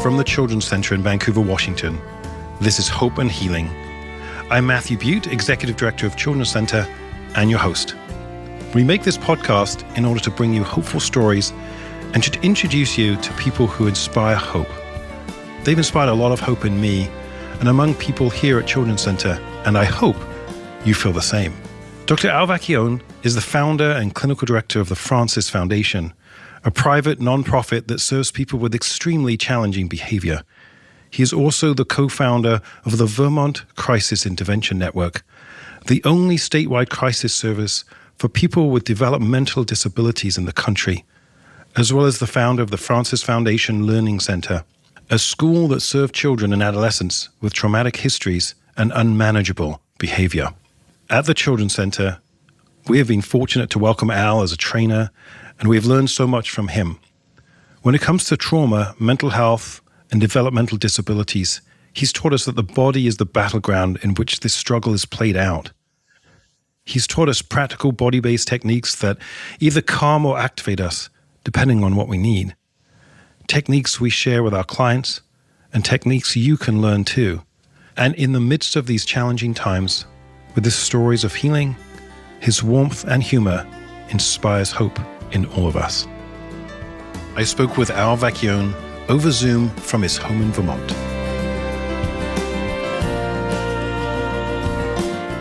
from the Children's Center in Vancouver, Washington. This is Hope and Healing. I'm Matthew Butte, Executive Director of Children's Center, and your host. We make this podcast in order to bring you hopeful stories and to introduce you to people who inspire hope. They've inspired a lot of hope in me and among people here at Children's Center, and I hope you feel the same. Dr. Al Vecchione is the founder and clinical director of the Francis Foundation, a private nonprofit that serves people with extremely challenging behavior. He is also the co-founder of the Vermont Crisis Intervention Network, the only statewide crisis service for people with developmental disabilities in the country, as well as the founder of the Francis Foundation Learning Center, a school that served children and adolescents with traumatic histories and unmanageable behavior. At the Children's Center, we have been fortunate to welcome Al as a trainer, and we have learned so much from him. When it comes to trauma, mental health, and developmental disabilities, he's taught us that the body is the battleground in which this struggle is played out. He's taught us practical body-based techniques that either calm or activate us, depending on what we need. Techniques we share with our clients, and techniques you can learn too. And in the midst of these challenging times, with his stories of healing, his warmth and humor inspires hope in all of us. I spoke with Al Vecchione over Zoom from his home in Vermont.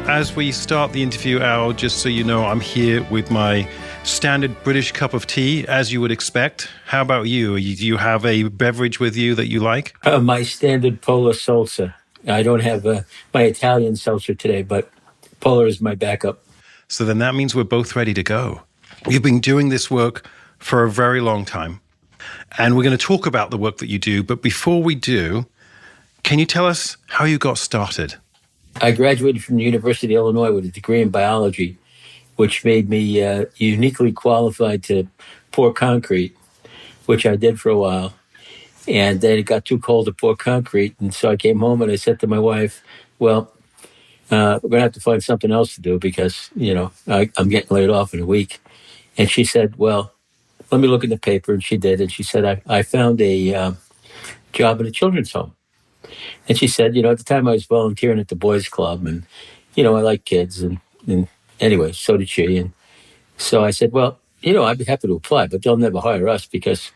As we start the interview, Al, just so you know, I'm here with my standard British cup of tea, as you would expect. How about you? Do you have a beverage with you that you like? My standard Polar Salsa. I don't have my Italian seltzer today, but Polar is my backup. So then that means we're both ready to go. You've been doing this work for a very long time, and we're going to talk about the work that you do. But before we do, can you tell us how you got started? I graduated from the University of Illinois with a degree in biology, which made me uniquely qualified to pour concrete, which I did for a while. And then it got too cold to pour concrete. And so I came home and I said to my wife, well, we're going to have to find something else to do because, I'm getting laid off in a week. And she said, well, let me look in the paper. And she did. And she said, I found a job in a children's home. And she said, at the time I was volunteering at the boys club and, I like kids. And anyway, so did she. And so I said, well, I'd be happy to apply, but they'll never hire us because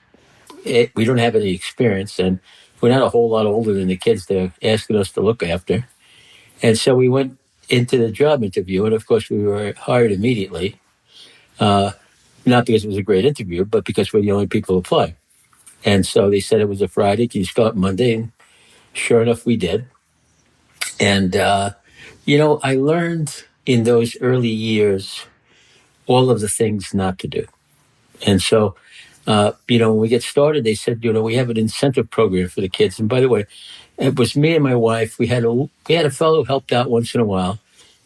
we don't have any experience. And we're not a whole lot older than the kids they're asking us to look after. And so we went into the job interview, and of course we were hired immediately, not because it was a great interview, but because we're the only people who applied. And so they said it was a Friday, can you start Monday? And sure enough, we did. And, I learned in those early years all of the things not to do. And so, when we get started, they said, we have an incentive program for the kids. And by the way, it was me and my wife. We had a fellow who helped out once in a while.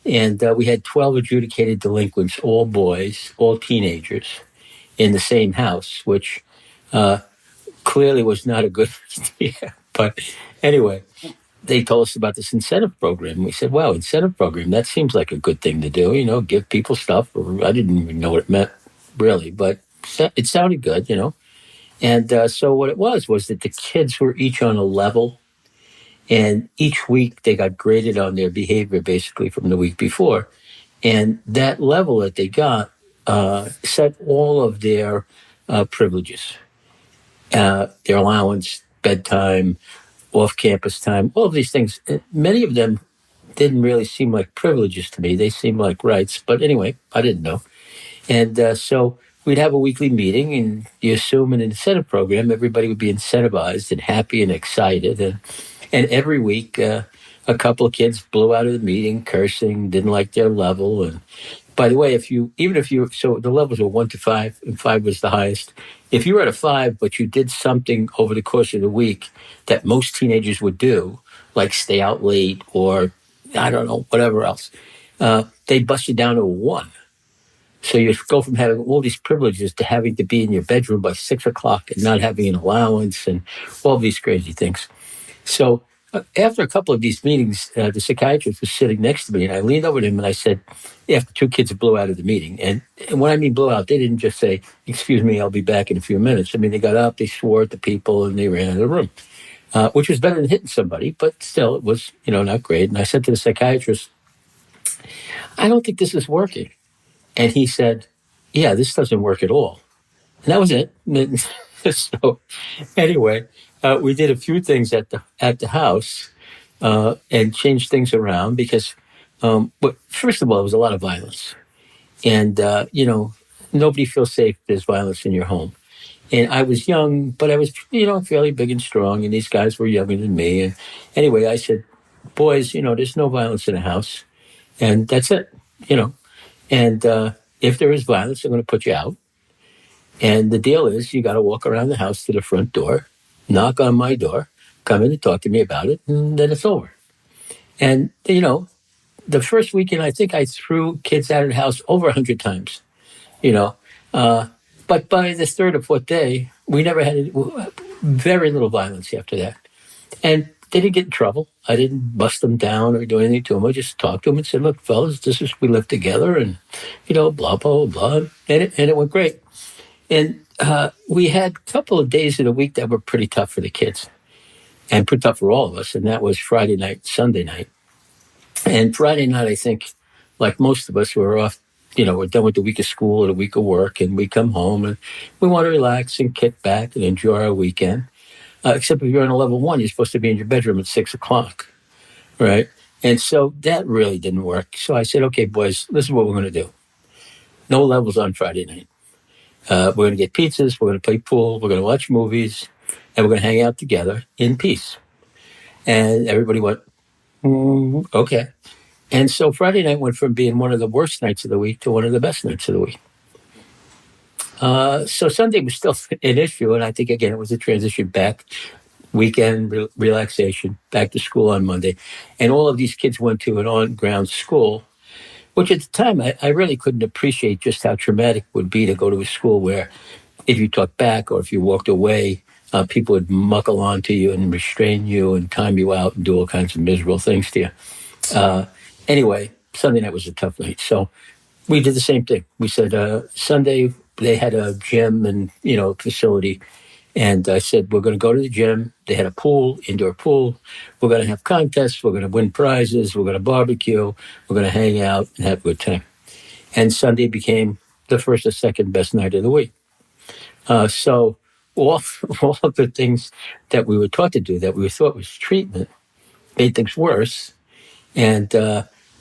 And we had 12 adjudicated delinquents, all boys, all teenagers, in the same house, which clearly was not a good idea. But anyway, they told us about this incentive program. We said, wow, incentive program, that seems like a good thing to do, give people stuff. I didn't even know what it meant, really, but it sounded good, And so what it was that the kids were each on a level. And each week they got graded on their behavior basically from the week before. And that level that they got set all of their privileges, their allowance, bedtime, off-campus time, all of these things. Many of them didn't really seem like privileges to me. They seemed like rights. But anyway, I didn't know. And so we'd have a weekly meeting, and you assume in an incentive program, everybody would be incentivized and happy and excited. And every week, a couple of kids blew out of the meeting, cursing, didn't like their level. And by the way, so the levels were 1 to 5, and 5 was the highest. If you were at a 5, but you did something over the course of the week that most teenagers would do, like stay out late or, I don't know, whatever else, they bust you down to a 1. So you go from having all these privileges to having to be in your bedroom by 6 o'clock and not having an allowance and all these crazy things. So after a couple of these meetings, the psychiatrist was sitting next to me, and I leaned over to him and I said, after 2 kids blew out of the meeting, and when I mean blew out, they didn't just say, excuse me, I'll be back in a few minutes. I mean, they got up, they swore at the people, and they ran out of the room. which was better than hitting somebody, but still it was, not great. And I said to the psychiatrist, I don't think this is working. And he said, yeah, this doesn't work at all. And that was it. So anyway, we did a few things at the house and changed things around because, but first of all, there was a lot of violence. And, nobody feels safe if there's violence in your home. And I was young, but I was, fairly big and strong. And these guys were younger than me. And anyway, I said, boys, there's no violence in the house. And that's it, And if there is violence, I'm going to put you out. And the deal is you got to walk around the house to the front door, knock on my door, come in and talk to me about it, and then it's over. And, the first weekend, I think I threw kids out of the house over 100 times, But by the third or fourth day, we never had very little violence after that. And they didn't get in trouble. I didn't bust them down or do anything to them. I just talked to them and said, look, fellas, we live together and, blah, blah, blah, blah. And it went great. And we had a couple of days of the week that were pretty tough for the kids and pretty tough for all of us. And that was Friday night, Sunday night. And Friday night, I think, like most of us, we were off, we're done with the week of school or the week of work, and we come home and we want to relax and kick back and enjoy our weekend. Except if you're on a level 1, you're supposed to be in your bedroom at 6:00, right? And so that really didn't work. So I said, okay, boys, this is what we're going to do. No levels on Friday night. We're going to get pizzas, we're going to play pool, we're going to watch movies, and we're going to hang out together in peace. And everybody went, okay. And so Friday night went from being one of the worst nights of the week to one of the best nights of the week. So Sunday was still an issue, and I think, again, it was a transition back, weekend relaxation, back to school on Monday. And all of these kids went to an on-ground school, which at the time I really couldn't appreciate just how traumatic it would be to go to a school where if you talked back or if you walked away, people would muckle onto you and restrain you and time you out and do all kinds of miserable things to you. Anyway, Sunday night was a tough night. So we did the same thing. We said Sunday they had a gym and, facility. And I said, we're going to go to the gym. They had a pool, indoor pool. We're going to have contests. We're going to win prizes. We're going to barbecue. We're going to hang out and have a good time. And Sunday became the first or second best night of the week. So all of the things that we were taught to do that we thought was treatment made things worse. And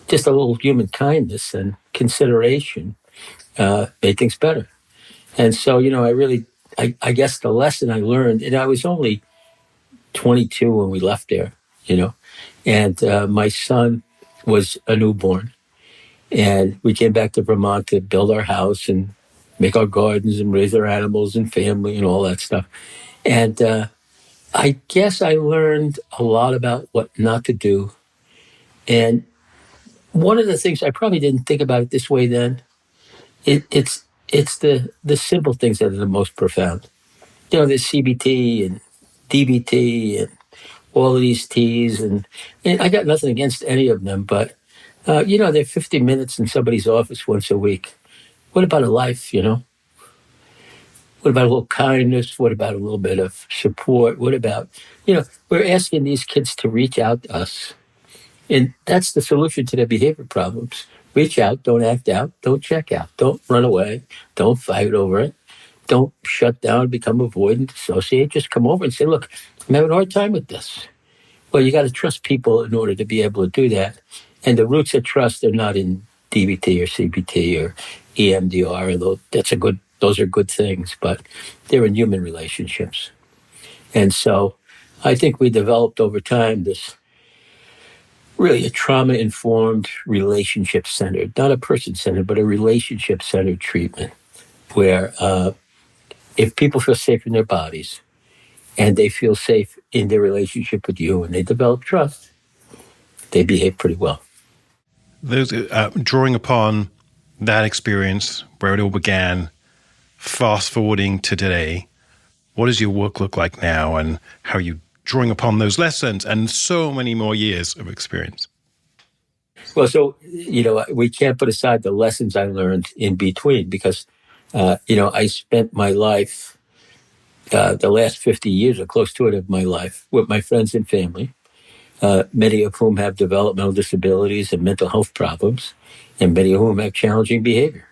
just a little human kindness and consideration made things better. And so, I guess the lesson I learned, and I was only 22 when we left there, and my son was a newborn. And we came back to Vermont to build our house and make our gardens and raise our animals and family and all that stuff. And I guess I learned a lot about what not to do. And one of the things I probably didn't think about it this way then, it's the simple things that are the most profound. There's CBT and DBT and all of these T's, and I got nothing against any of them, but they're 50 minutes in somebody's office once a week. What about a life? What about a little kindness? What about a little bit of support? What about, we're asking these kids to reach out to us. And that's the solution to their behavior problems. Reach out, don't act out, don't check out, don't run away, don't fight over it, don't shut down, become avoidant, dissociate. Just come over and say, look, I'm having a hard time with this. Well, you got to trust people in order to be able to do that. And the roots of trust are not in DBT or CBT or EMDR. Although those are good things, but they're in human relationships. And so I think we developed over time this really a trauma-informed, relationship-centered, not a person-centered, but a relationship-centered treatment where if people feel safe in their bodies and they feel safe in their relationship with you and they develop trust, they behave pretty well. Those drawing upon that experience where it all began, fast forwarding to today, what does your work look like now, and how are you drawing upon those lessons and so many more years of experience? Well, so, we can't put aside the lessons I learned in between because, I spent my life the last 50 years or close to it of my life with my friends and family, many of whom have developmental disabilities and mental health problems, and many of whom have challenging behavior.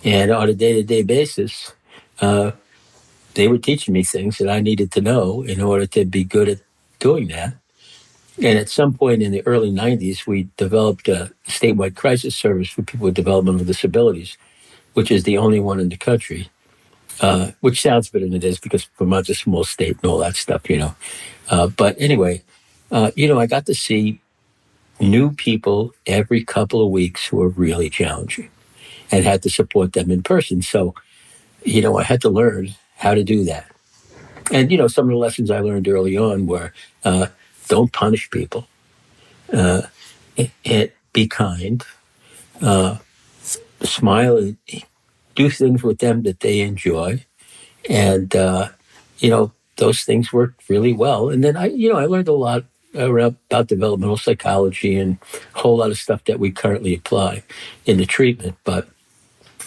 And on a day-to-day basis, they were teaching me things that I needed to know in order to be good at doing that. And at some point in the early 90s, we developed a statewide crisis service for people with developmental disabilities, which is the only one in the country, which sounds better than it is because Vermont's a small state and all that stuff, you know. But anyway, I got to see new people every couple of weeks who were really challenging and had to support them in person. So, I had to learn how to do that. And, some of the lessons I learned early on were don't punish people, be kind, smile, and do things with them that they enjoy. And, those things worked really well. And then I learned a lot about developmental psychology and a whole lot of stuff that we currently apply in the treatment. But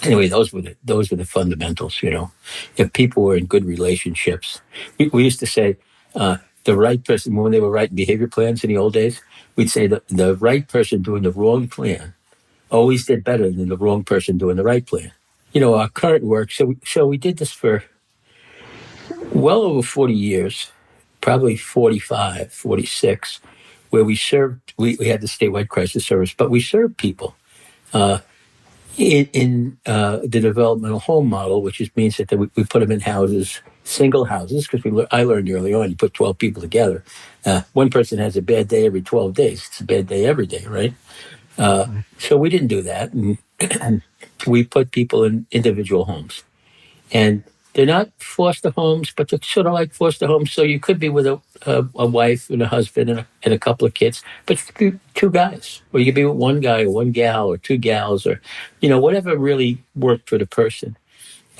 anyway, those were the fundamentals. If people were in good relationships, we used to say the right person, when they were writing behavior plans in the old days, we'd say that the right person doing the wrong plan always did better than the wrong person doing the right plan. Our current work. So we did this for well over 40 years, probably 45, 46, where we served. We had the statewide crisis service, but we served people. In the developmental home model, which means that we put them in houses, single houses, because I learned early on, you put 12 people together. One person has a bad day every 12 days. It's a bad day every day, right? So we didn't do that. And we put people in individual homes. And they're not foster homes, but they're sort of like foster homes. So you could be with a wife and a husband and a couple of kids, but two guys. Or you could be with one guy or one gal or two gals or, whatever really worked for the person.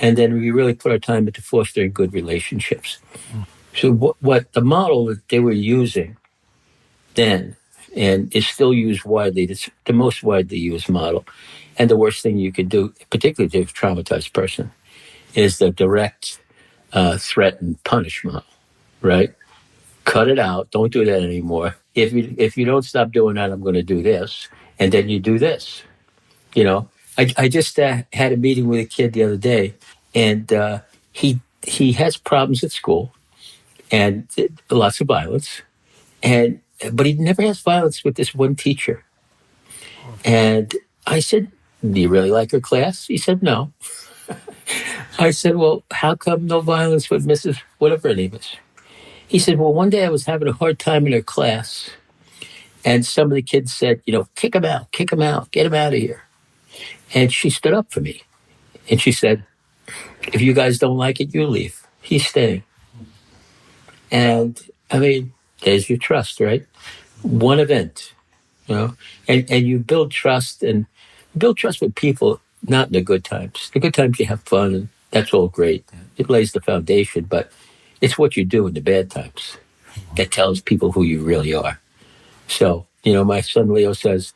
And then we really put our time into fostering good relationships. So what the model that they were using then and is still used widely, it's the most widely used model. And the worst thing you could do, particularly to a traumatized person, is the direct threat and punish model, right? Cut it out. Don't do that anymore. If you don't stop doing that, I'm going to do this. And then you do this. I just had a meeting with a kid the other day, and he has problems at school and lots of violence. But he never has violence with this one teacher. And I said, do you really like her class? He said, no. I said, well, how come no violence with Mrs. whatever her name is? He said, well, one day I was having a hard time in her class, and some of the kids said, kick him out, get him out of here. And she stood up for me. And she said, if you guys don't like it, you leave. He's staying. And, there's your trust, right? One event, and you build trust with people, not in the good times. The good times you have fun, and that's all great. It lays the foundation, but it's what you do in the bad times that tells people who you really are. So, my son Leo says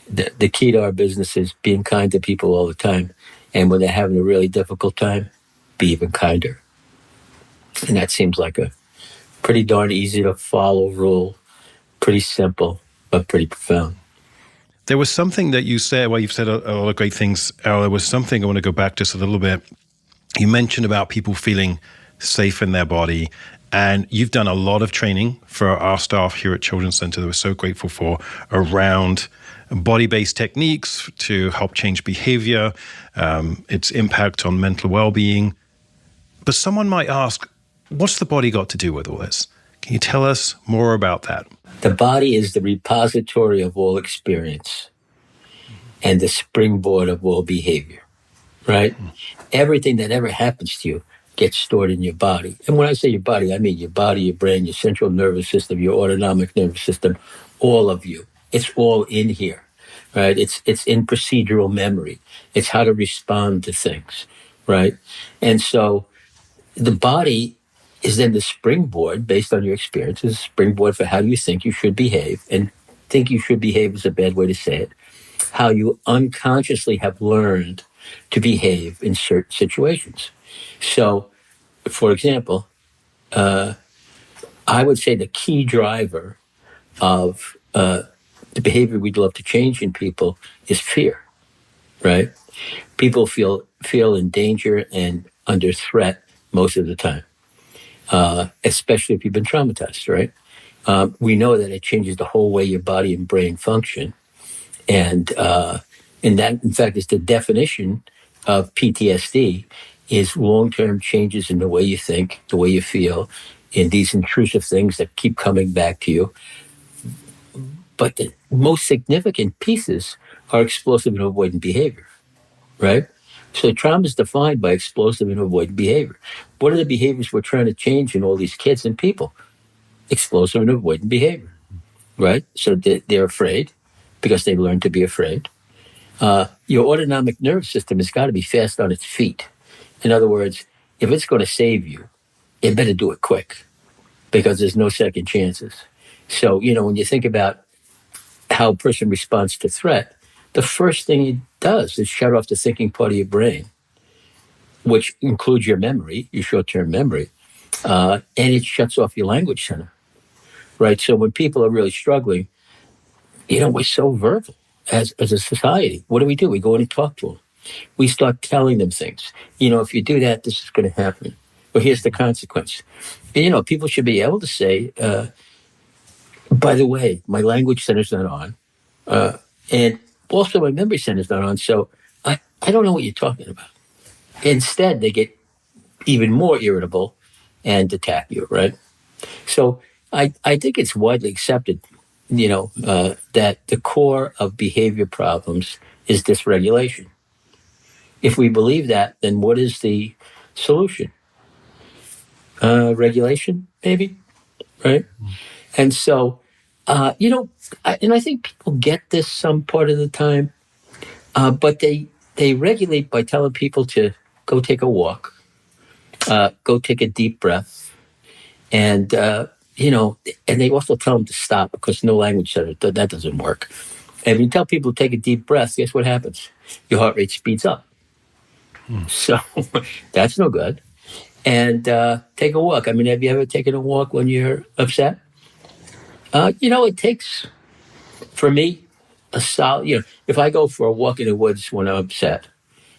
the key to our business is being kind to people all the time. And when they're having a really difficult time, be even kinder. And that seems like a pretty darn easy to follow rule, pretty simple, but pretty profound. There was something that you said, well, you've said a lot of great things, Al. There was something I want to go back just a little bit. You mentioned about people feeling safe in their body, and you've done a lot of training for our staff here at Children's Center that we're so grateful for around body-based techniques to help change behavior, its impact on mental well-being. But someone might ask, what's the body got to do with all this? Can you tell us more about that? The body is the repository of all experience and the springboard of all behavior, right? Everything that ever happens to you gets stored in your body. And when I say your body, I mean your body, your brain, your central nervous system, your autonomic nervous system, all of you. It's all in here, right? It's in procedural memory. It's how to respond to things, right? And so the body is then the springboard based on your experiences, springboard for how you think you should behave. And think you should behave is a bad way to say it. How you unconsciously have learned to behave in certain situations. So for example, I would say the key driver of the behavior we'd love to change in people is fear, right? People feel in danger and under threat most of the time, especially if you've been traumatized, right? We know that it changes the whole way your body and brain function. And that, in fact, is the definition of PTSD, is long-term changes in the way you think, the way you feel, in these intrusive things that keep coming back to you. But the most significant pieces are explosive and avoidant behavior, right? So trauma is defined by explosive and avoidant behavior. What are the behaviors we're trying to change in all these kids and people? Explosive and avoidant behavior, right? So they're afraid because they learned to be afraid. Your autonomic nervous system has got to be fast on its feet. In other words, if it's going to save you, it better do it quick because there's no second chances. So, when you think about how a person responds to threat, the first thing it does is shut off the thinking part of your brain, which includes your memory, your short-term memory, and it shuts off your language center, right? So when people are really struggling, we're so verbal as a society. What do? We go in and talk to them. We start telling them things. If you do that, this is going to happen. Well, here's the consequence. And, people should be able to say, by the way, my language center's not on. And also my memory center's not on. So I don't know what you're talking about. Instead, they get even more irritable and attack you, right? So I think it's widely accepted, that the core of behavior problems is dysregulation. If we believe that, then what is the solution? Regulation, maybe, right? And so, I think people get this some part of the time, but they regulate by telling people to go take a walk, go take a deep breath, and and they also tell them to stop because no language center, that doesn't work. And when you tell people to take a deep breath, guess what happens? Your heart rate speeds up. So that's no good. And take a walk. Have you ever taken a walk when you're upset? It takes, for me, a solid, if I go for a walk in the woods when I'm upset,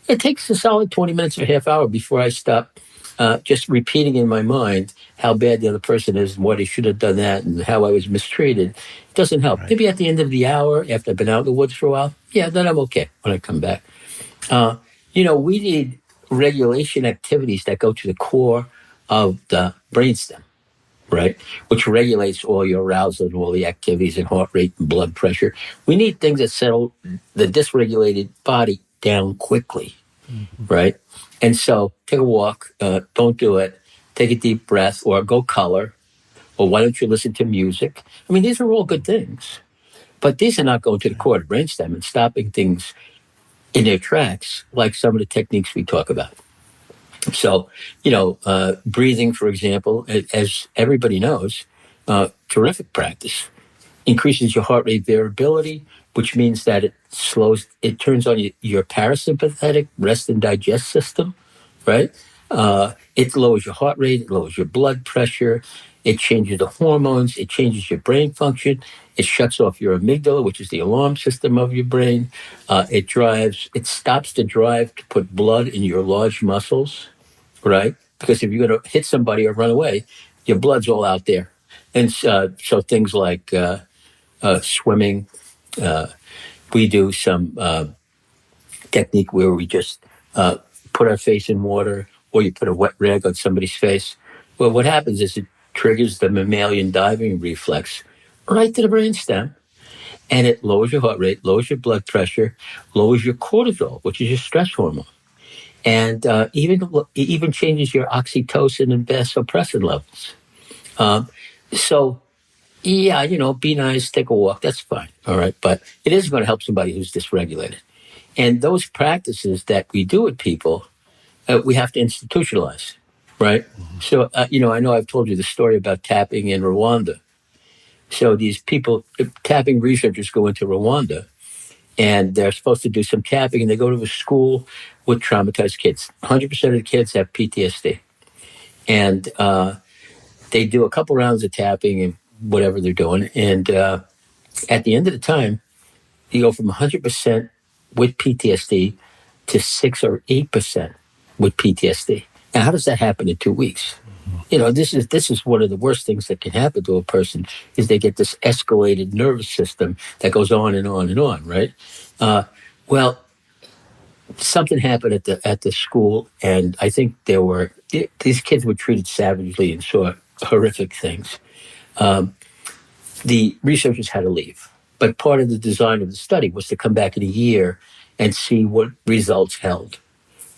it takes a solid 20 minutes or a half hour before I stop just repeating in my mind how bad the other person is and what he should have done that and how I was mistreated. It doesn't help. Right. Maybe at the end of the hour, after I've been out in the woods for a while, then I'm okay when I come back. We need regulation activities that go to the core of the brainstem, right? Which regulates all your arousal and all the activities and heart rate and blood pressure. We need things that settle the dysregulated body down quickly, right? And so take a walk, don't do it, take a deep breath, or go color, or why don't you listen to music? These are all good things, but these are not going to the core of the brainstem and stopping things in their tracks, like some of the techniques we talk about. So, breathing, for example, as everybody knows, terrific practice, increases your heart rate variability, which means that it turns on your parasympathetic rest and digest system, right? It lowers your heart rate, it lowers your blood pressure, it changes the hormones, it changes your brain function, it shuts off your amygdala, which is the alarm system of your brain. It stops the drive to put blood in your large muscles, right? Because if you're going to hit somebody or run away, your blood's all out there. And so things like swimming, we do some technique where we just put our face in water, or you put a wet rag on somebody's face. Well, what happens is it triggers the mammalian diving reflex right to the brainstem, and it lowers your heart rate, lowers your blood pressure, lowers your cortisol, which is your stress hormone, and even changes your oxytocin and vasopressin levels. Be nice, take a walk, that's fine, all right? But it is going to help somebody who's dysregulated. And those practices that we do with people, we have to institutionalize, right? Mm-hmm. So, I know I've told you the story about tapping in Rwanda. So these people, tapping researchers go into Rwanda, and they're supposed to do some tapping, and they go to a school with traumatized kids. 100% of the kids have PTSD. And they do a couple rounds of tapping and whatever they're doing. And at the end of the time, you go from 100% with PTSD to 6 or 8% with PTSD. Now, how does that happen in 2 weeks? This is one of the worst things that can happen to a person is they get this escalated nervous system that goes on and on and on, right? Well, something happened at the school, and I think these kids were treated savagely and saw horrific things. The researchers had to leave, but part of the design of the study was to come back in a year and see what results held,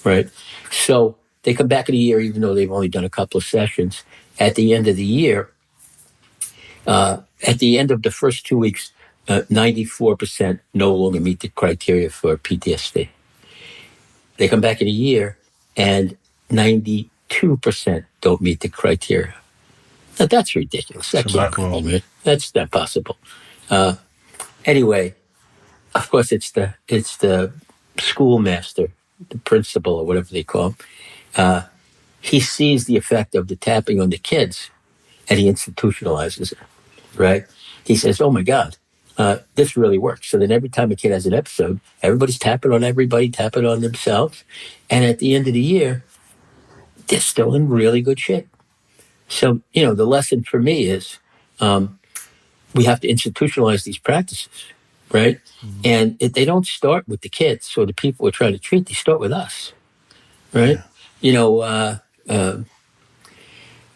right? So they come back in a year, even though they've only done a couple of sessions. At the end of the year, at the end of the first 2 weeks, 94% no longer meet the criteria for PTSD. They come back in a year, and 92% don't meet the criteria. Now, that's ridiculous. That can't happen, right? That's not possible. Anyway, of course, it's the schoolmaster, the principal, or whatever they call him. He sees the effect of the tapping on the kids, and he institutionalizes it, right? He says, oh, my God, this really works. So then every time a kid has an episode, everybody's tapping on everybody, tapping on themselves. And at the end of the year, they're still in really good shape. So, the lesson for me is we have to institutionalize these practices, right? Mm-hmm. And they don't start with the kids or the people we're trying to treat. They start with us, right? Yeah.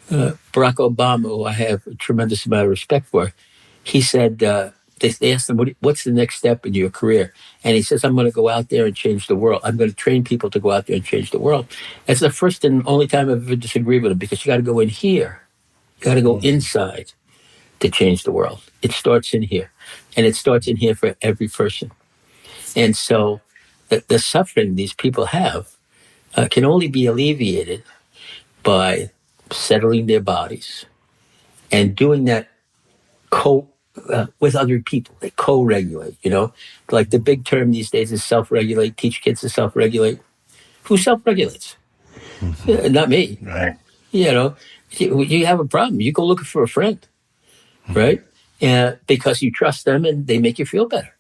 Barack Obama, who I have a tremendous amount of respect for, he said, they asked him, what's the next step in your career? And he says, I'm going to go out there and change the world. I'm going to train people to go out there and change the world. That's the first and only time I've ever disagreed with him, because you got to go in here. You got to go inside to change the world. It starts in here. And it starts in here for every person. And so the suffering these people have can only be alleviated by settling their bodies and doing that with other people. They co-regulate, Like the big term these days is self-regulate, teach kids to self-regulate. Who self-regulates? Mm-hmm. Not me. Right. You have a problem, you go looking for a friend, right? Because you trust them and they make you feel better,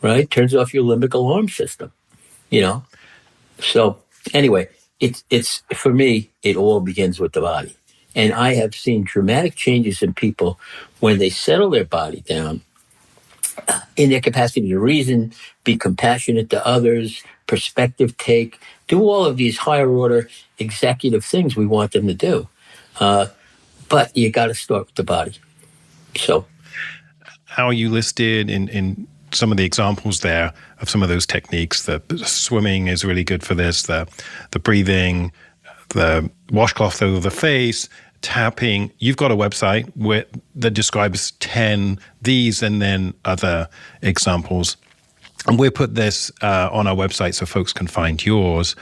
right? Turns off your limbic alarm system, So anyway, it's for me, it all begins with the body. And I have seen dramatic changes in people when they settle their body down in their capacity to reason, be compassionate to others, perspective take, do all of these higher order executive things we want them to do. But you got to start with the body. So, how you listed in some of the examples there of some of those techniques, the swimming is really good for this, the breathing, the washcloth over the face, tapping. You've got a website that describes 10 these and then other examples. And we'll put this on our website so folks can find yours.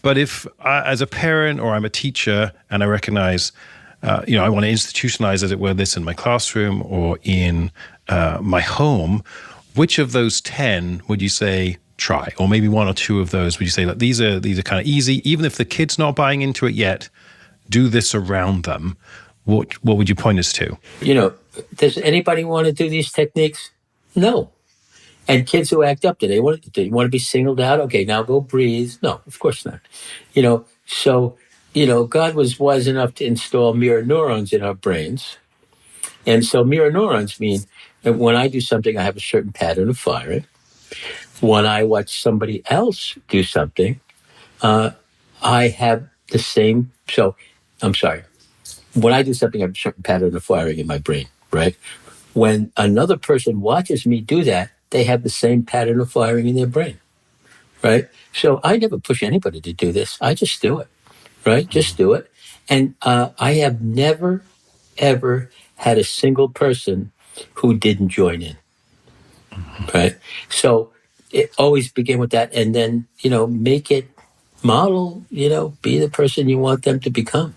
But if as a parent or I'm a teacher and I recognize, I want to institutionalize, as it were, this in my classroom or in my home, which of those 10 would you say try? Or maybe one or two of those would you say, like, these are kind of easy, even if the kid's not buying into it yet, do this around them. What would you point us to? Does anybody want to do these techniques? No. And kids who act up, do you want to be singled out? Okay, now go breathe. No, of course not. So, God was wise enough to install mirror neurons in our brains. And so mirror neurons mean that when I do something, I have a certain pattern of firing. When I watch somebody else do something, I have the same. So, I'm sorry. When I do something, I have a certain pattern of firing in my brain, right? When another person watches me do that, they have the same pattern of firing in their brain, right? So I never push anybody to do this. I just do it, right? Just do it. And I have never, ever had a single person who didn't join in, right? So it always begin with that, and then, make it model, be the person you want them to become.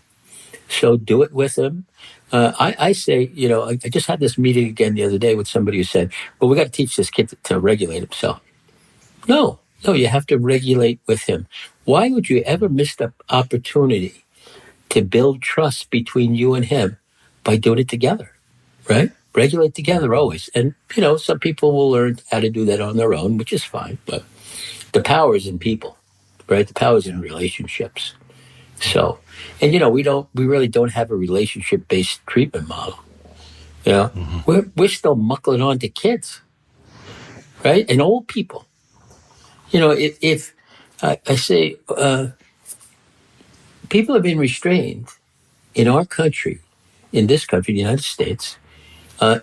So do it with them. I say, I just had this meeting again the other day with somebody who said, well, we got to teach this kid to regulate himself. No, you have to regulate with him. Why would you ever miss the opportunity to build trust between you and him by doing it together, right? Regulate together always. And, some people will learn how to do that on their own, which is fine. But the power is in people, right? The power is in relationships. So, and, we really don't have a relationship-based treatment model. We're still muckling on to kids, right? And old people. If I say people have been restrained in our country, in this country, the United States,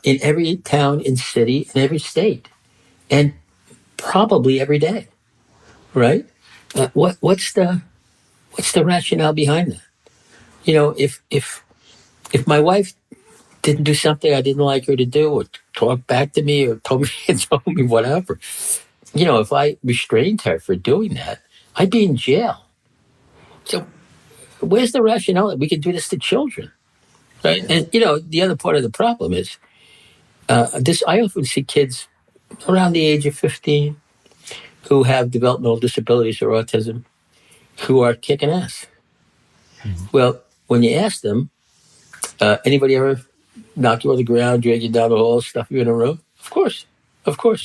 in every town and city, in every state, and probably every day, right? What's the rationale behind that? If my wife didn't do something I didn't like her to do, or talk back to me, or told me whatever, if I restrained her for doing that, I'd be in jail. So where's the rationale that we can do this to children? Right? And, the other part of the problem is I often see kids around the age of 15 who have developmental disabilities or autism who are kicking ass. Mm-hmm. Well, when you ask them, anybody ever knock you on the ground, drag you down the hall, stuff you in a room? Of course.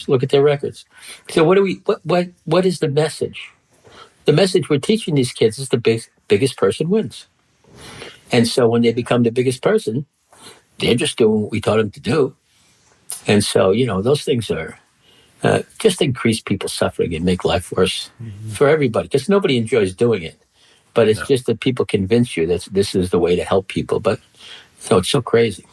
Look at their records. So what is the message? The message we're teaching these kids is the biggest person wins. And so when they become the biggest person, they're just doing what we taught them to do. And so, those things are just increase people's suffering and make life worse for everybody, because nobody enjoys doing it. But it's just that people convince you that this is the way to help people. But it's so crazy.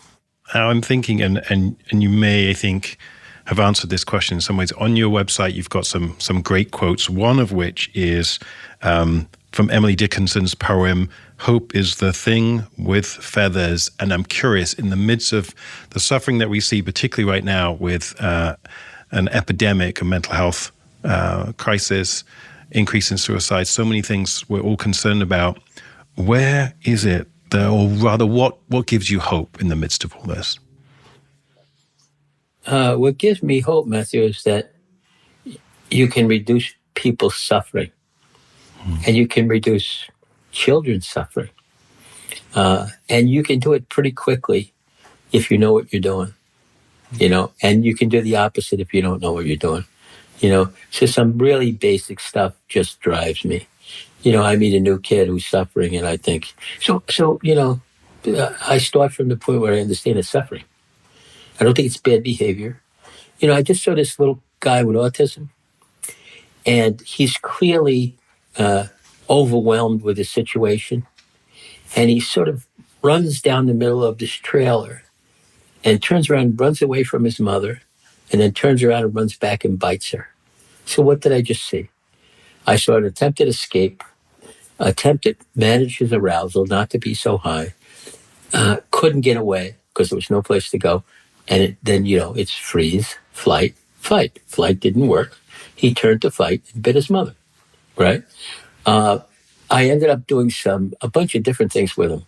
Now I'm thinking, and you may, I think, have answered this question in some ways. On your website, you've got some great quotes, one of which is from Emily Dickinson's poem, "Hope is the thing with feathers." And I'm curious, in the midst of the suffering that we see, particularly right now with an epidemic, a mental health crisis, increase in suicide, so many things we're all concerned about, where is it, or rather, what gives you hope in the midst of all this? What gives me hope, Matthew, is that you can reduce people's suffering, and you can reduce children's suffering, and you can do it pretty quickly if you know what you're doing, and you can do the opposite if you don't know what you're doing, So some really basic stuff just drives me. I meet a new kid who's suffering, and I think, I start from the point where I understand it's suffering. I don't think it's bad behavior. I just saw this little guy with autism, and he's clearly overwhelmed with the situation. And he sort of runs down the middle of this trailer and turns around and runs away from his mother, and then turns around and runs back and bites her. So what did I just see? I saw an attempted escape, attempted manage his arousal, not to be so high, couldn't get away because there was no place to go. And then, it's freeze, flight, fight. Flight didn't work. He turned to fight and bit his mother, right? I ended up doing a bunch of different things with him.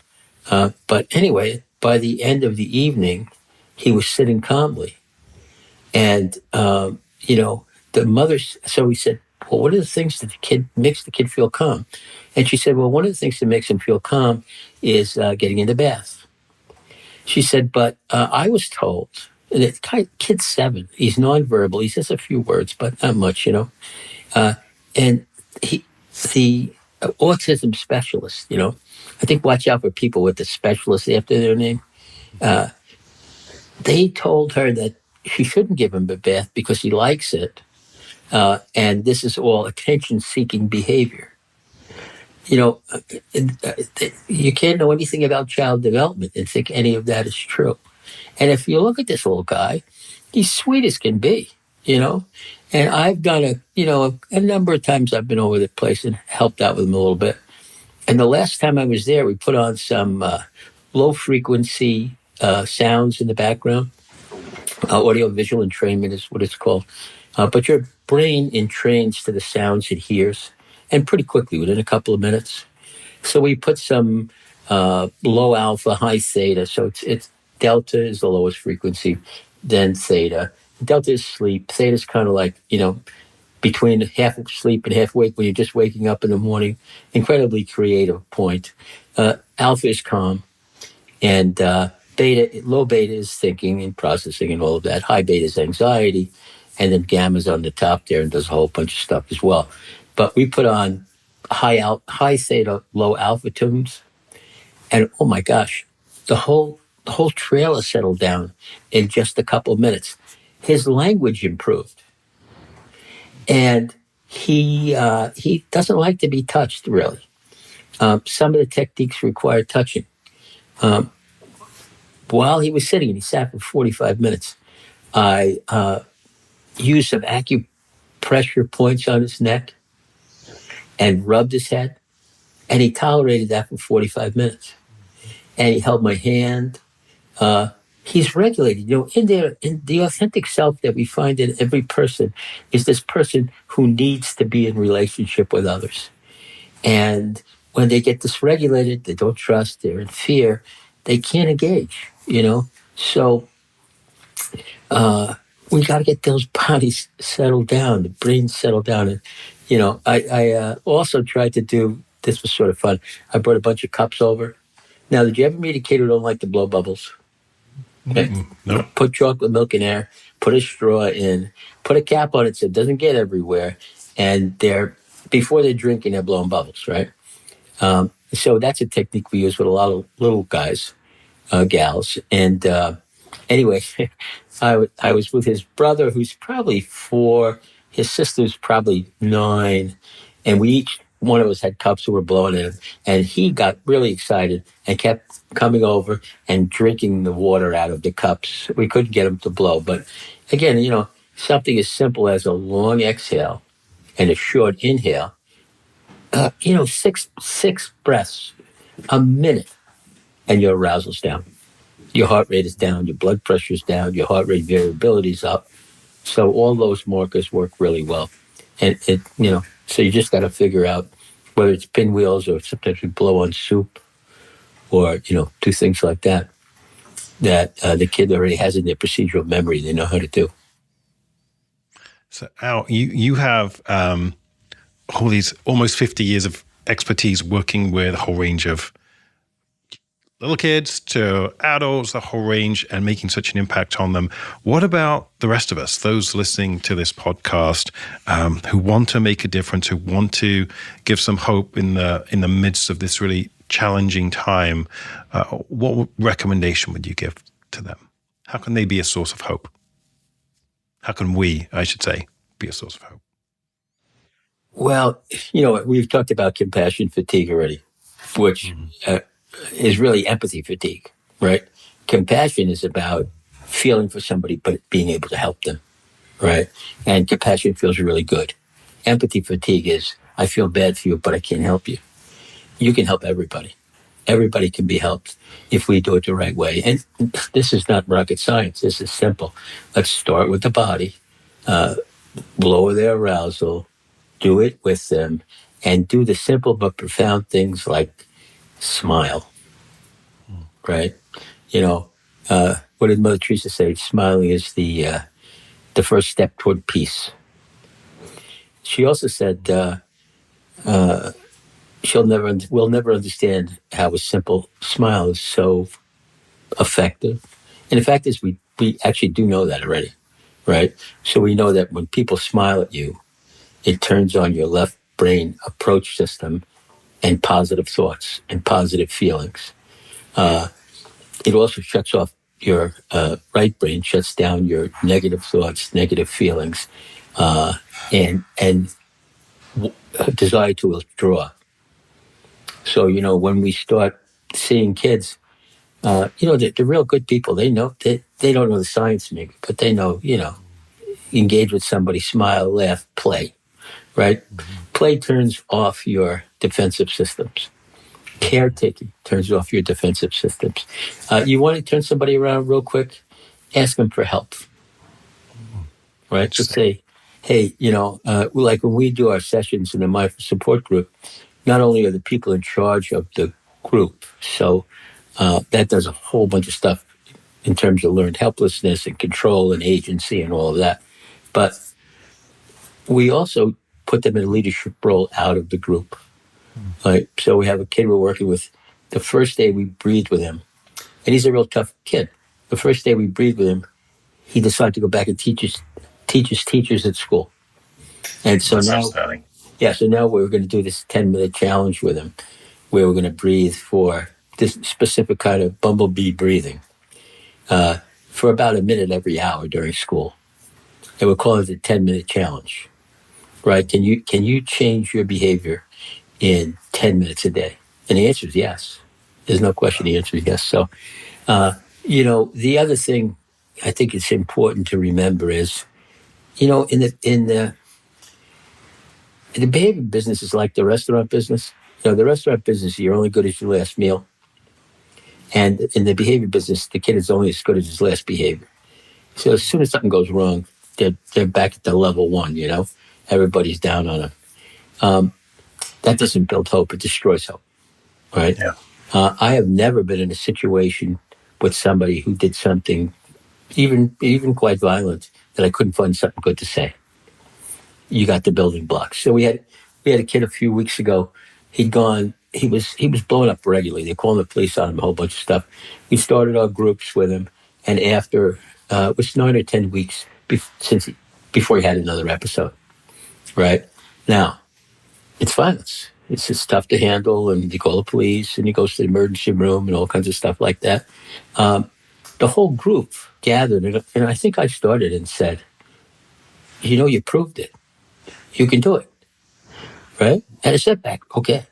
But anyway, by the end of the evening, he was sitting calmly. And, the mother, so we said, well, what are the things that makes the kid feel calm? And she said, well, one of the things that makes him feel calm is getting in the bath. She said, but I was told, and the kid's 7, he's nonverbal, he says a few words, but not much, and the autism specialist, I think watch out for people with the specialist after their name. They told her that she shouldn't give him a bath because he likes it. And this is all attention-seeking behavior. You can't know anything about child development and think any of that is true. And if you look at this little guy, he's sweet as can be, And I've done a number of times I've been over the place and helped out with him a little bit. And the last time I was there, we put on some low-frequency sounds in the background. Audio-visual entrainment is what it's called. But your brain entrains to the sounds it hears, and pretty quickly, within a couple of minutes. So we put some low alpha, high theta. So it's delta is the lowest frequency, then theta. Delta is sleep. Theta is kind of like, between half asleep and half awake when you're just waking up in the morning. Incredibly creative point. alpha is calm, and low beta is thinking and processing and all of that. High beta is anxiety, and then gamma's on the top there and does a whole bunch of stuff as well. But we put on high theta, low alpha tunes, and oh my gosh, the whole trailer settled down in just a couple of minutes. His language improved, and he doesn't like to be touched really. Some of the techniques require touching. While he was sitting, and he sat for 45 minutes, I used some acupressure points on his neck and rubbed his head, and he tolerated that for 45 minutes. And he held my hand. He's regulated. In the authentic self that we find in every person is this person who needs to be in relationship with others. And when they get dysregulated, they don't trust, they're in fear, they can't engage, So we got to get those bodies settled down, the brains settled down. And, I also tried to do, this was sort of fun, I brought a bunch of cups over. Now, did you ever meet a kid who don't like to blow bubbles? Okay. No. Put chocolate milk in there, put a straw in, put a cap on it so it doesn't get everywhere. And before they're drinking, they're blowing bubbles, right? So that's a technique we use with a lot of little guys, gals. And anyway, I was with his brother, who's probably 4, his sister's probably 9, and one of us had cups who were blowing in, and he got really excited and kept coming over and drinking the water out of the cups. We couldn't get him to blow, but again, something as simple as a long exhale and a short inhale, 6 breaths a minute, and your arousal's down. Your heart rate is down, your blood pressure's down, your heart rate variability is up. So all those markers work really well. And so you just got to figure out whether it's pinwheels or sometimes we blow on soup or, do things like that the kid already has in their procedural memory. They know how to do. So, Al, you have all these almost 50 years of expertise working with a whole range of little kids to adults, the whole range, and making such an impact on them. What about the rest of us, those listening to this podcast, who want to make a difference, who want to give some hope in the midst of this really challenging time? What recommendation would you give to them? How can they be a source of hope? How can we, I should say, be a source of hope? Well, we've talked about compassion fatigue already, which is really empathy fatigue, right? Compassion is about feeling for somebody, but being able to help them, right? And compassion feels really good. Empathy fatigue is, I feel bad for you, but I can't help you. You can help everybody. Everybody can be helped if we do it the right way. And this is not rocket science. This is simple. Let's start with the body, lower their arousal, do it with them, and do the simple but profound things like smile, right? What did Mother Teresa say? Smiling is the first step toward peace. She also said we'll never understand how a simple smile is so effective. And the fact is, we actually do know that already, right? So we know that when people smile at you, it turns on your left brain approach system and positive thoughts and positive feelings. It also shuts off your right brain, shuts down your negative thoughts, negative feelings, and desire to withdraw. So, when we start seeing kids, they're real good people. They know, they don't know the science maybe, but they know, engage with somebody, smile, laugh, play, right? Mm-hmm. Play turns off your defensive systems. Caretaking turns off your defensive systems. You want to turn somebody around real quick? Ask them for help, right? Just say, hey, like when we do our sessions in the Mindful Support Group, not only are the people in charge of the group, so that does a whole bunch of stuff in terms of learned helplessness and control and agency and all of that, but we also put them in a leadership role out of the group. Right? So we have a kid we're working with the first day we breathed with him, and he's a real tough kid. The first day we breathed with him, he decided to go back and teach his teachers at school. And so now we're going to do this 10-minute challenge with him, where we're going to breathe for this specific kind of bumblebee breathing for about a minute every hour during school. And we're calling it the 10-minute challenge, right? Can you change your behavior in 10 minutes a day? And the answer is yes. There's no question the answer is yes. So, the other thing I think it's important to remember is, in the behavior business is like the restaurant business. The restaurant business, you're only good as your last meal. And in the behavior business, the kid is only as good as his last behavior. So as soon as something goes wrong, they're back at the level one, Everybody's down on them. That doesn't build hope. It destroys hope, right? Yeah. I have never been in a situation with somebody who did something even quite violent that I couldn't find something good to say. You got the building blocks. So we had a kid a few weeks ago. He was blowing up regularly. They're calling the police on him, a whole bunch of stuff. We started our groups with him, and after it was 9 or 10 weeks before he had another episode. Right now, it's violence. It's just tough to handle, and you call the police, and he goes to the emergency room, and all kinds of stuff like that. The whole group gathered, and I think I started and said, you proved it. You can do it, right? Had a setback, okay.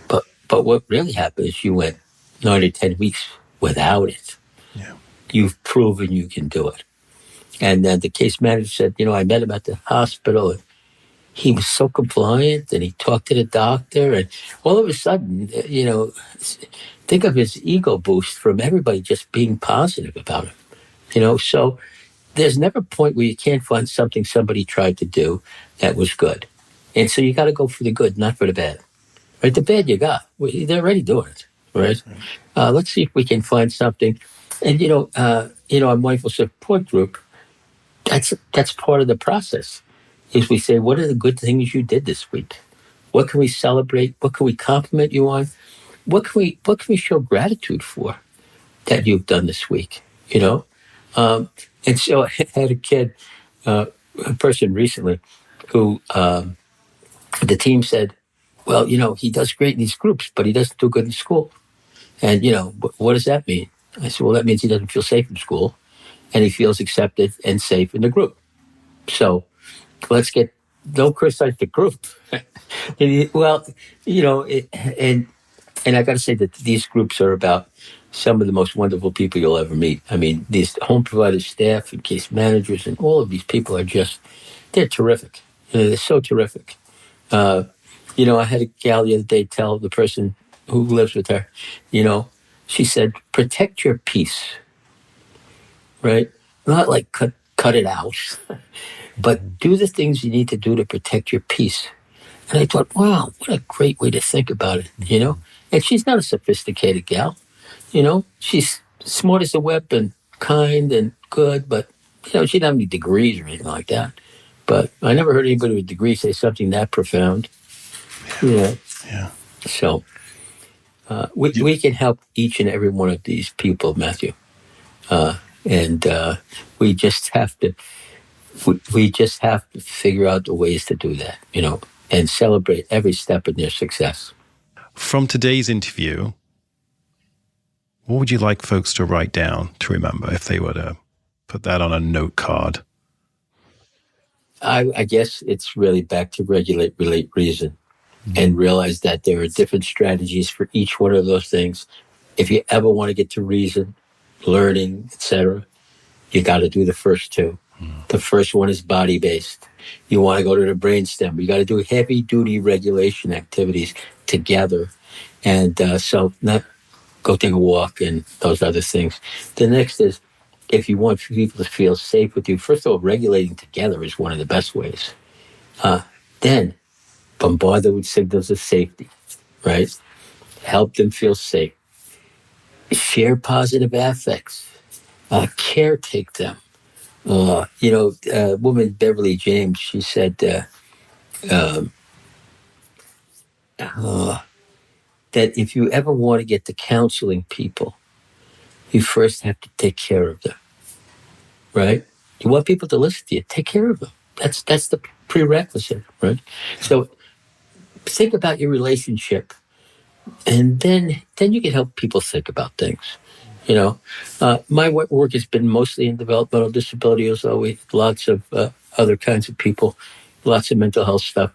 But what really happened is you went 9 or 10 weeks without it. Yeah. You've proven you can do it. And then the case manager said, I met him at the hospital, and he was so compliant, and he talked to the doctor, and all of a sudden, think of his ego boost from everybody just being positive about him. So there's never a point where you can't find something somebody tried to do that was good. And so you got to go for the good, not for the bad. Right? The bad you got. They're already doing it. Right? Let's see if we can find something. And, our mindful support group, that's part of the process, is we say, what are the good things you did this week? What can we celebrate? What can we compliment you on? What can we show gratitude for that you've done this week? And so I had a kid, a person recently, who the team said, well, he does great in these groups, but he doesn't do good in school. And, what does that mean? I said, well, that means he doesn't feel safe in school, and he feels accepted and safe in the group. So don't criticize the group. Well, and I got to say that these groups are about some of the most wonderful people you'll ever meet. I mean, these home provider staff and case managers and all of these people they're terrific. They're so terrific. I had a gal the other day tell the person who lives with her, she said, protect your peace, right? Not like cut it out, but do the things you need to do to protect your peace. And I thought, wow, what a great way to think about it, And she's not a sophisticated gal, She's smart as a whip and kind and good, but, she didn't have any degrees or anything like that. But I never heard anybody with a degree say something that profound. Yeah. So we can help each and every one of these people, Matthew, and we just have to figure out the ways to do that, and celebrate every step in their success. From today's interview, what would you like folks to write down to remember if they were to put that on a note card? I guess it's really back to regulate, relate, reason, and realize that there are different strategies for each one of those things. If you ever want to get to reason, learning, etc., you got to do the first two. The first one is body-based. You want to go to the brainstem. You got to do heavy-duty regulation activities together. And so not go take a walk and those other things. The next is, if you want people to feel safe with you, first of all, regulating together is one of the best ways. Then bombard them with signals of safety, right? Help them feel safe. Share positive affects. Caretake them. Woman, Beverly James, she said that that if you ever want to get to counseling people, you first have to take care of them, right? You want people to listen to you, take care of them. That's the prerequisite, right? So think about your relationship, and then you can help people think about things. My work has been mostly in developmental disabilities, although lots of other kinds of people, lots of mental health stuff.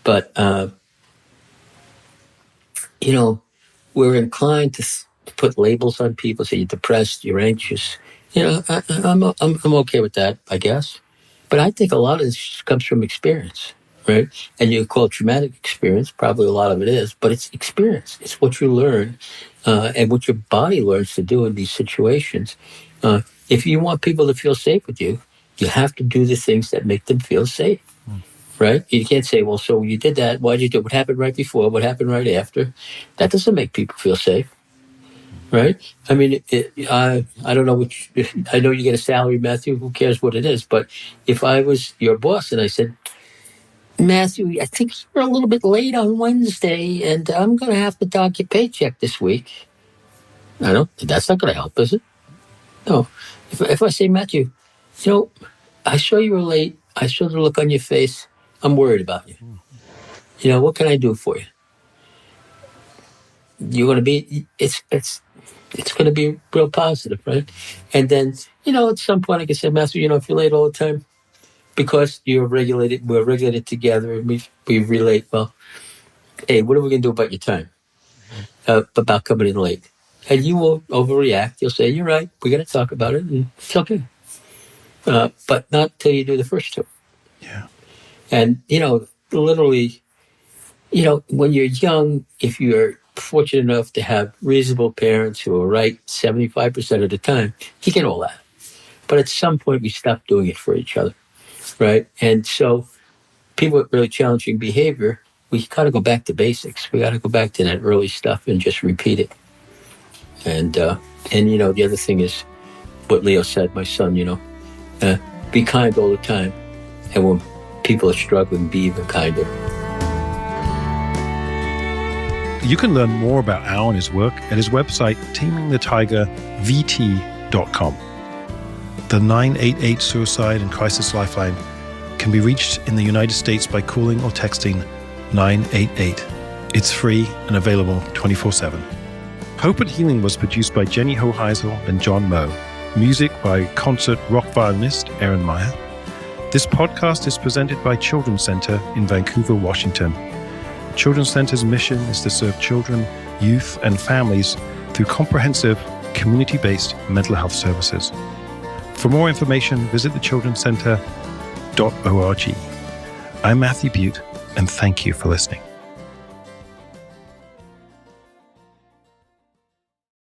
But, we're inclined to put labels on people, say you're depressed, you're anxious. I'm okay with that, I guess. But I think a lot of this comes from experience, right? And you call it traumatic experience, probably a lot of it is, but it's experience. It's what you learn and what your body learns to do in these situations. If you want people to feel safe with you, you have to do the things that make them feel safe, right? You can't say, well, so you did that. Why did you do it? What happened right before? What happened right after? That doesn't make people feel safe. Right? I mean, I don't know I know you get a salary, Matthew. Who cares what it is? But if I was your boss and I said, Matthew, I think you're a little bit late on Wednesday, and I'm going to have to dock your paycheck this week. That's not going to help, is it? No. If I say, Matthew, I saw you were late. I saw the look on your face. I'm worried about you. What can I do for you? You're going to be, it's going to be real positive, right? And then, at some point I can say, Matthew, if you're late all the time, because we're regulated together, and we relate, well, hey, what are we going to do about your time? About coming in late? And you won't overreact. You'll say, you're right, we're going to talk about it, and it's okay. But not till you do the first two. Yeah. And, literally, when you're young, if you're fortunate enough to have reasonable parents who are right 75% of the time, you get all that. But at some point, we stop doing it for each other, right? And so people with really challenging behavior, we got to go back to basics. We got to go back to that early stuff and just repeat it. And the other thing is what Leo said, my son, be kind all the time. And when people are struggling, be even kinder. You can learn more about Al and his work at his website, tamingthetigervt.com. The 988 Suicide and Crisis Lifeline can be reached in the United States by calling or texting 988. It's free and available 24/7. Hope and Healing was produced by Jenny Hoheisel and John Moe. Music by concert rock violinist Aaron Meyer. This podcast is presented by Children's Center in Vancouver, Washington. Children's Center's mission is to serve children, youth, and families through comprehensive, community-based mental health services. For more information, visit thechildrenscenter.org. I'm Matthew Butte, and thank you for listening.